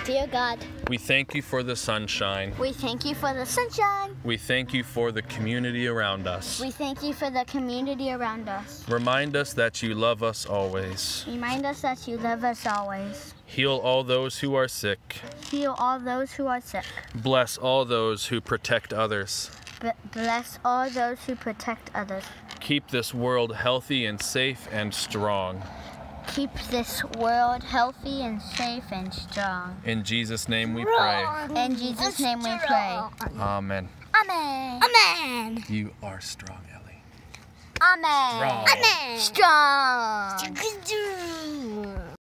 Dear God, we thank you for the sunshine. we thank you for the sunshine. We thank you for the community around us. We thank you for the community around us. Remind us that you love us always. Remind us that you love us always. Heal all those who are sick. Heal all those who are sick. Bless all those who protect others. Bless all those who protect others. Keep this world healthy and safe and strong. Keep this world healthy and safe and strong. In Jesus' name we pray. In Jesus' name we pray. Amen. Amen. Amen. You are strong, Ellie. Amen. Strong. Amen. Strong.